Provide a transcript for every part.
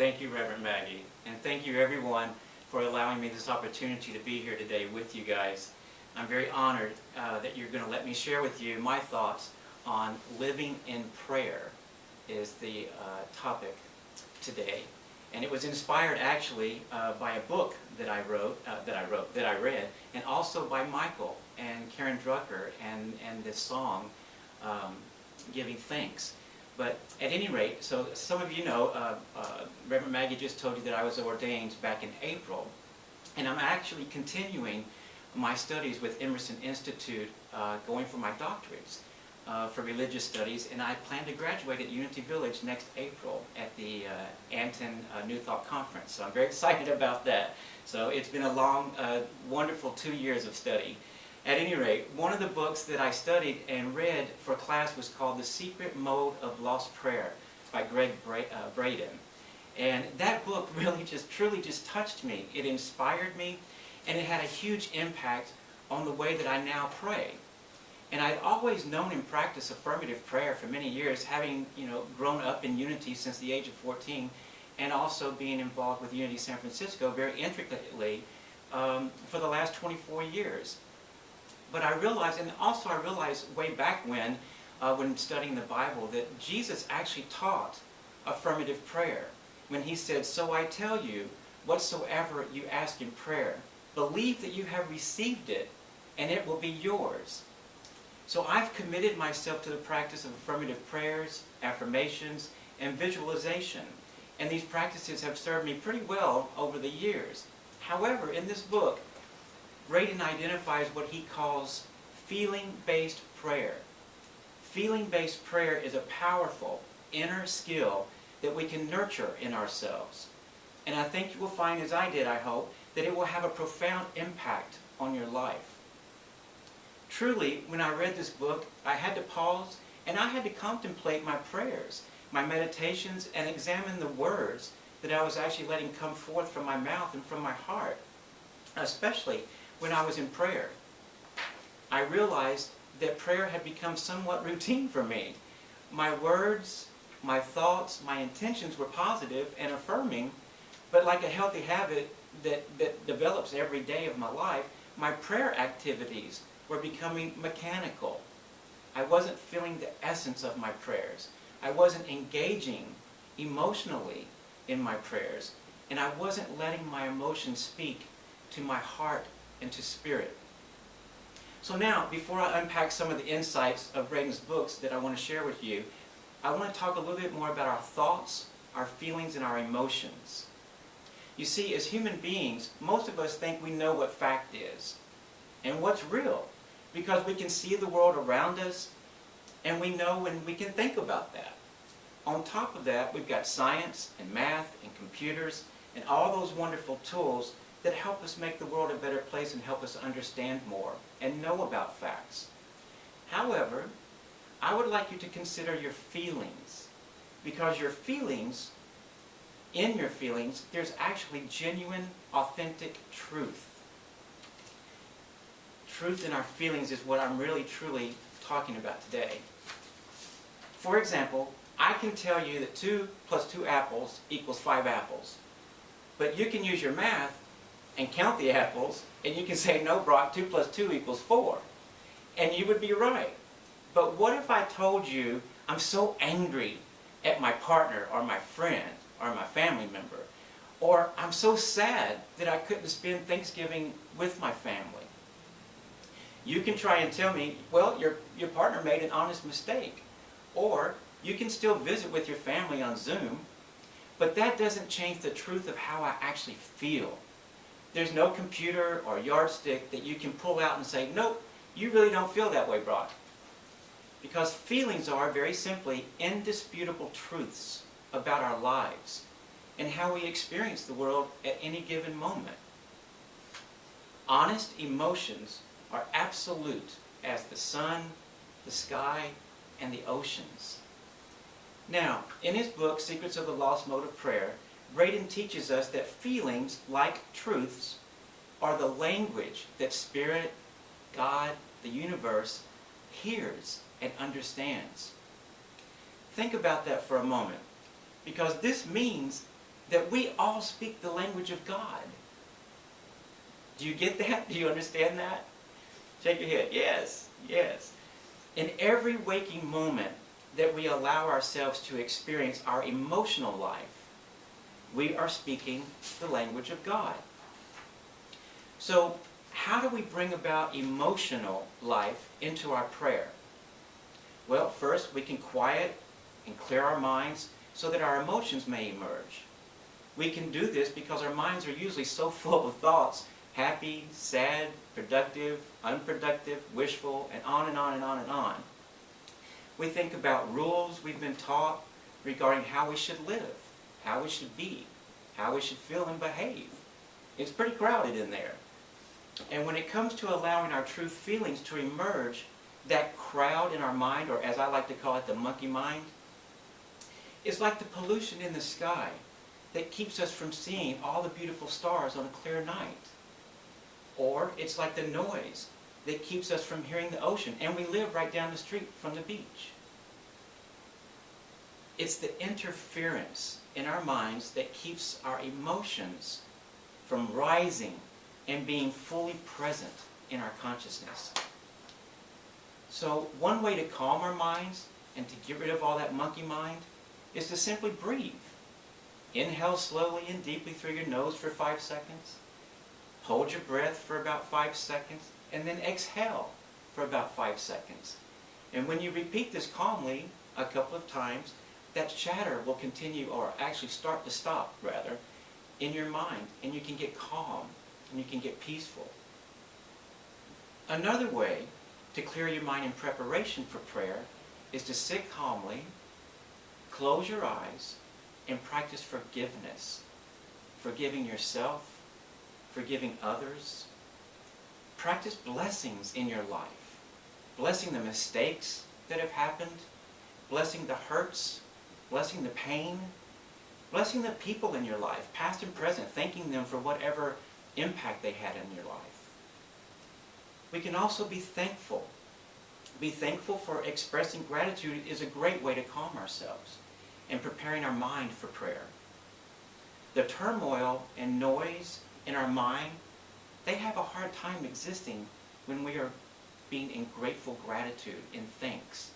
Thank you, Reverend Maggie. And thank you, everyone, for allowing me this opportunity to be here today with you guys. I'm very honored that you're going to let me share with you my thoughts on living in prayer is the topic today. And it was inspired actually by a book that I read, and also by Michael and Karen Drucker and this song, Giving Thanks. But at any rate, so some of you know, Reverend Maggie just told you that I was ordained back in April, and I'm actually continuing my studies with Emerson Institute, going for my doctorates for religious studies, and I plan to graduate at Unity Village next April at the Anton New Thought Conference. So I'm very excited about that. So it's been a long, wonderful 2 years of study. At any rate, one of the books that I studied and read for class was called The Secret Mode of Lost Prayer by Greg Braden. And that book really truly touched me. It inspired me, and it had a huge impact on the way that I now pray. And I'd always known and practiced affirmative prayer for many years, having grown up in Unity since the age of 14, and also being involved with Unity San Francisco very intricately for the last 24 years. But I realized, and also I realized way back when studying the Bible, that Jesus actually taught affirmative prayer when he said, "So I tell you, whatsoever you ask in prayer, believe that you have received it, and it will be yours." So I've committed myself to the practice of affirmative prayers, affirmations, and visualization. And these practices have served me pretty well over the years. However, in this book, Braden identifies what he calls feeling-based prayer. Feeling-based prayer is a powerful inner skill that we can nurture in ourselves. And I think you will find, as I did, I hope, that it will have a profound impact on your life. Truly, when I read this book, I had to pause and I had to contemplate my prayers, my meditations, and examine the words that I was actually letting come forth from my mouth and from my heart, especially when I was in prayer. I realized that prayer had become somewhat routine for me. My words, my thoughts, my intentions were positive and affirming, but like a healthy habit that develops every day of my life, my prayer activities were becoming mechanical. I wasn't feeling the essence of my prayers. I wasn't engaging emotionally in my prayers, and I wasn't letting my emotions speak to my heart and to spirit. So now, before I unpack some of the insights of Braden's books that I want to share with you, I want to talk a little bit more about our thoughts, our feelings, and our emotions. You see, as human beings, most of us think we know what fact is and what's real, because we can see the world around us, and we know and we can think about that. On top of that, we've got science and math and computers and all those wonderful tools that help us make the world a better place and help us understand more and know about facts. However, I would like you to consider your feelings, because your feelings, in your feelings, there's actually genuine, authentic truth. Truth in our feelings is what I'm really, truly talking about today. For example, I can tell you that 2 plus 2 apples equals 5 apples. But you can use your math and count the apples, and you can say, "No, Brock, 2 plus 2 equals 4. And you would be right. But what if I told you I'm so angry at my partner or my friend or my family member, or I'm so sad that I couldn't spend Thanksgiving with my family? You can try and tell me, well, your partner made an honest mistake. Or you can still visit with your family on Zoom, but that doesn't change the truth of how I actually feel. There's no computer or yardstick that you can pull out and say, "Nope, you really don't feel that way, Brock." Because feelings are, very simply, indisputable truths about our lives and how we experience the world at any given moment. Honest emotions are absolute as the sun, the sky, and the oceans. Now, in his book, Secrets of the Lost Mode of Prayer, Braden teaches us that feelings, like truths, are the language that Spirit, God, the universe, hears and understands. Think about that for a moment, because this means that we all speak the language of God. Do you get that? Do you understand that? Shake your head. Yes, yes. In every waking moment that we allow ourselves to experience our emotional life, we are speaking the language of God. So, how do we bring about emotional life into our prayer? Well, first we can quiet and clear our minds so that our emotions may emerge. We can do this because our minds are usually so full of thoughts, happy, sad, productive, unproductive, wishful, and on and on and on and on. We think about rules we've been taught regarding how we should live, how we should be, how we should feel and behave. It's pretty crowded in there. And when it comes to allowing our true feelings to emerge, that crowd in our mind, or as I like to call it, the monkey mind, is like the pollution in the sky that keeps us from seeing all the beautiful stars on a clear night. Or it's like the noise that keeps us from hearing the ocean, and we live right down the street from the beach. It's the interference in our minds that keeps our emotions from rising and being fully present in our consciousness. So one way to calm our minds and to get rid of all that monkey mind is to simply breathe. Inhale slowly and deeply through your nose for 5 seconds. Hold your breath for about 5 seconds, and then exhale for about 5 seconds. And when you repeat this calmly a couple of times, that chatter will continue, or actually start to stop, rather, in your mind, and you can get calm, and you can get peaceful. Another way to clear your mind in preparation for prayer is to sit calmly, close your eyes, and practice forgiveness. Forgiving yourself, forgiving others. Practice blessings in your life. Blessing the mistakes that have happened, blessing the hurts, blessing the pain, blessing the people in your life, past and present, thanking them for whatever impact they had in your life. We can also be thankful. Be thankful for expressing gratitude is a great way to calm ourselves and preparing our mind for prayer. The turmoil and noise in our mind, they have a hard time existing when we are being in grateful gratitude, in thanks.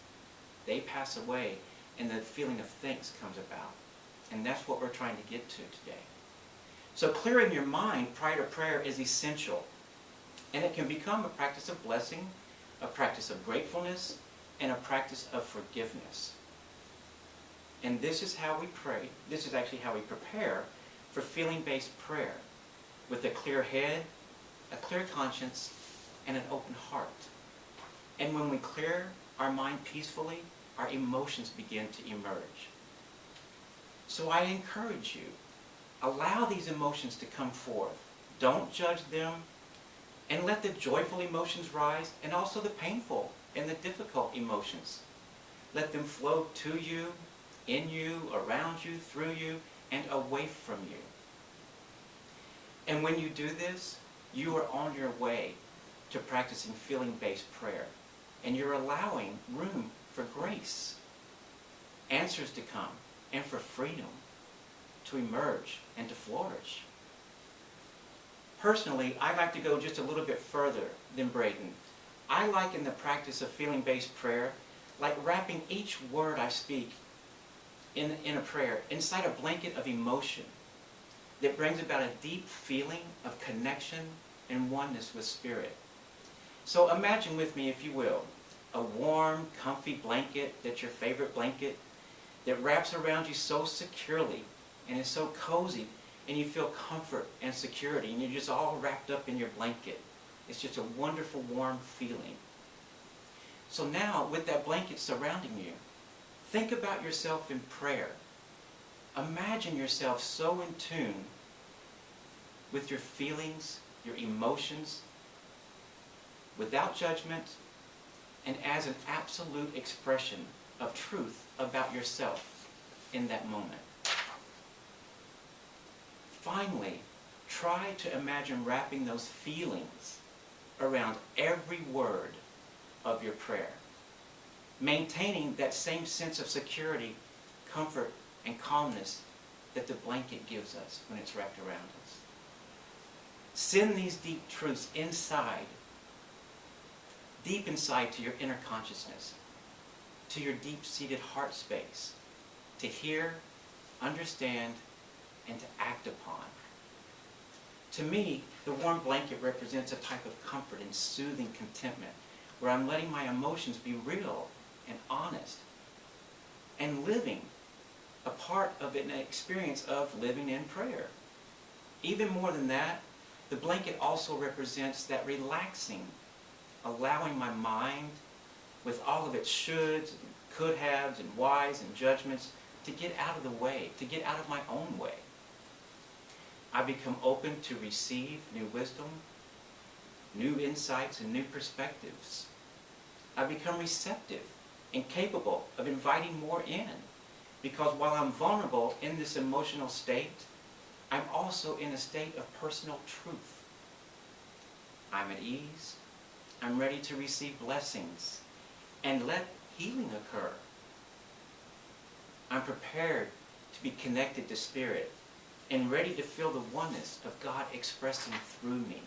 They pass away and the feeling of thanks comes about. And that's what we're trying to get to today. So clearing your mind prior to prayer is essential. And it can become a practice of blessing, a practice of gratefulness, and a practice of forgiveness. And this is how we pray. This is actually how we prepare for feeling-based prayer, with a clear head, a clear conscience, and an open heart. And when we clear our mind peacefully, our emotions begin to emerge. So I encourage you, allow these emotions to come forth. Don't judge them, and let the joyful emotions rise, and also the painful and the difficult emotions. Let them flow to you, in you, around you, through you, and away from you. And when you do this, you are on your way to practicing feeling-based prayer. And you're allowing room for grace, answers to come, and for freedom to emerge and to flourish. Personally, I like to go just a little bit further than Braden. I liken the practice of feeling-based prayer like wrapping each word I speak in a prayer inside a blanket of emotion that brings about a deep feeling of connection and oneness with Spirit. So imagine with me, if you will, a warm, comfy blanket that's your favorite blanket that wraps around you so securely and is so cozy, and you feel comfort and security, and you're just all wrapped up in your blanket. It's just a wonderful, warm feeling. So now, with that blanket surrounding you, think about yourself in prayer. Imagine yourself so in tune with your feelings, your emotions, without judgment, and as an absolute expression of truth about yourself in that moment. Finally, try to imagine wrapping those feelings around every word of your prayer, maintaining that same sense of security, comfort, and calmness that the blanket gives us when it's wrapped around us. Send these deep truths inside, deep inside to your inner consciousness, to your deep-seated heart space, to hear, understand, and to act upon. To me, the warm blanket represents a type of comfort and soothing contentment, where I'm letting my emotions be real and honest, and living a part of an experience of living in prayer. Even more than that, the blanket also represents that relaxing, allowing my mind, with all of its shoulds, and could-haves, and whys, and judgments, to get out of the way, to get out of my own way. I become open to receive new wisdom, new insights, and new perspectives. I become receptive and capable of inviting more in, because while I'm vulnerable in this emotional state, I'm also in a state of personal truth. I'm at ease. I'm ready to receive blessings and let healing occur. I'm prepared to be connected to Spirit and ready to feel the oneness of God expressing through me.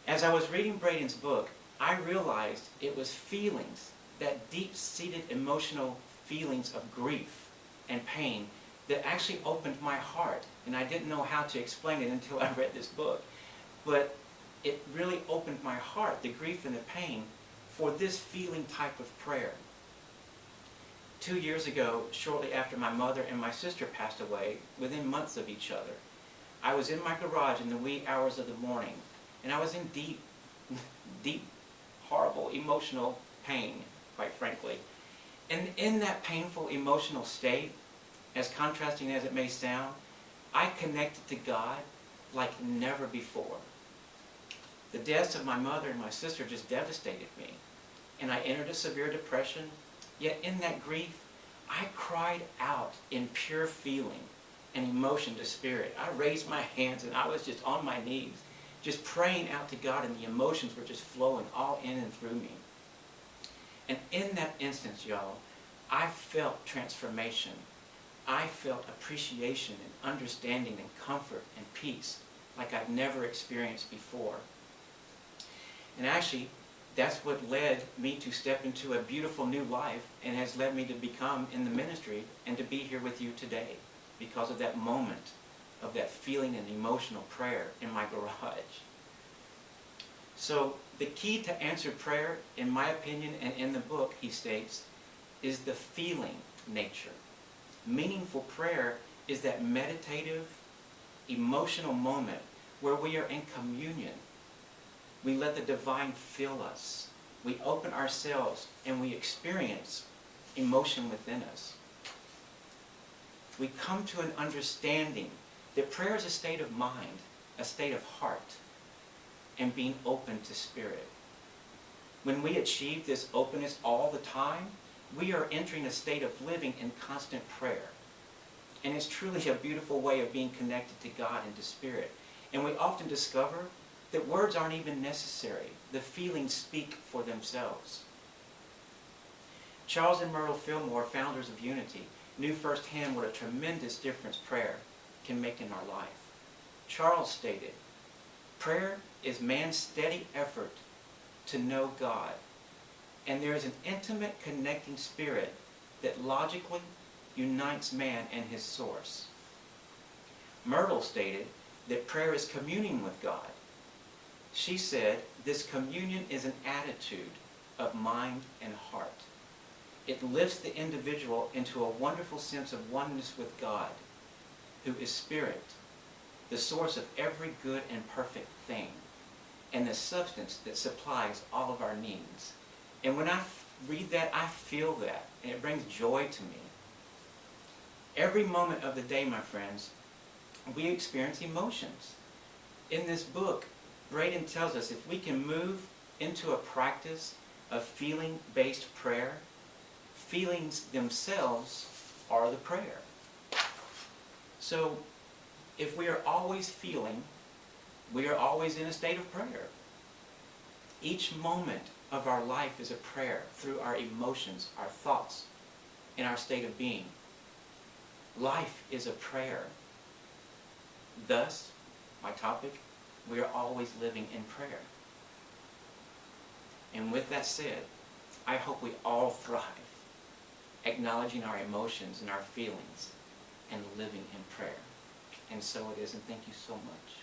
As I was reading Braden's book, I realized it was feelings, that deep-seated emotional feelings of grief and pain, that actually opened my heart. And I didn't know how to explain it until I read this book. But it really opened my heart, the grief and the pain, for this feeling type of prayer. 2 years ago, shortly after my mother and my sister passed away, within months of each other, I was in my garage in the wee hours of the morning, and I was in deep, horrible emotional pain, quite frankly. And in that painful emotional state, as contrasting as it may sound, I connected to God like never before. The deaths of my mother and my sister just devastated me, and I entered a severe depression. Yet in that grief, I cried out in pure feeling and emotion to Spirit. I raised my hands and I was just on my knees, just praying out to God, and the emotions were just flowing all in and through me. And in that instance, y'all, I felt transformation. I felt appreciation and understanding and comfort and peace like I've never experienced before. And actually, that's what led me to step into a beautiful new life, and has led me to become in the ministry and to be here with you today, because of that moment of that feeling and emotional prayer in my garage. So the key to answered prayer, in my opinion and in the book, he states, is the feeling nature. Meaningful prayer is that meditative, emotional moment where we are in communion. We let the divine fill us. We open ourselves and we experience emotion within us. We come to an understanding that prayer is a state of mind, a state of heart, and being open to Spirit. When we achieve this openness all the time, we are entering a state of living in constant prayer. And it's truly a beautiful way of being connected to God and to Spirit. And we often discover that words aren't even necessary. The feelings speak for themselves. Charles and Myrtle Fillmore, founders of Unity, knew firsthand what a tremendous difference prayer can make in our life. Charles stated, "Prayer is man's steady effort to know God, and there is an intimate connecting spirit that logically unites man and his source." Myrtle stated that prayer is communing with God. She said, "This communion is an attitude of mind and heart. It lifts the individual into a wonderful sense of oneness with God, who is Spirit, the source of every good and perfect thing, and the substance that supplies all of our needs." And when I read that, I feel that, and it brings joy to me. Every moment of the day, my friends, we experience emotions. In this book, Braden tells us if we can move into a practice of feeling-based prayer, feelings themselves are the prayer. So, if we are always feeling, we are always in a state of prayer. Each moment of our life is a prayer through our emotions, our thoughts, and our state of being. Life is a prayer. Thus, my topic, we are always living in prayer. And with that said, I hope we all thrive, acknowledging our emotions and our feelings and living in prayer. And so it is, and thank you so much.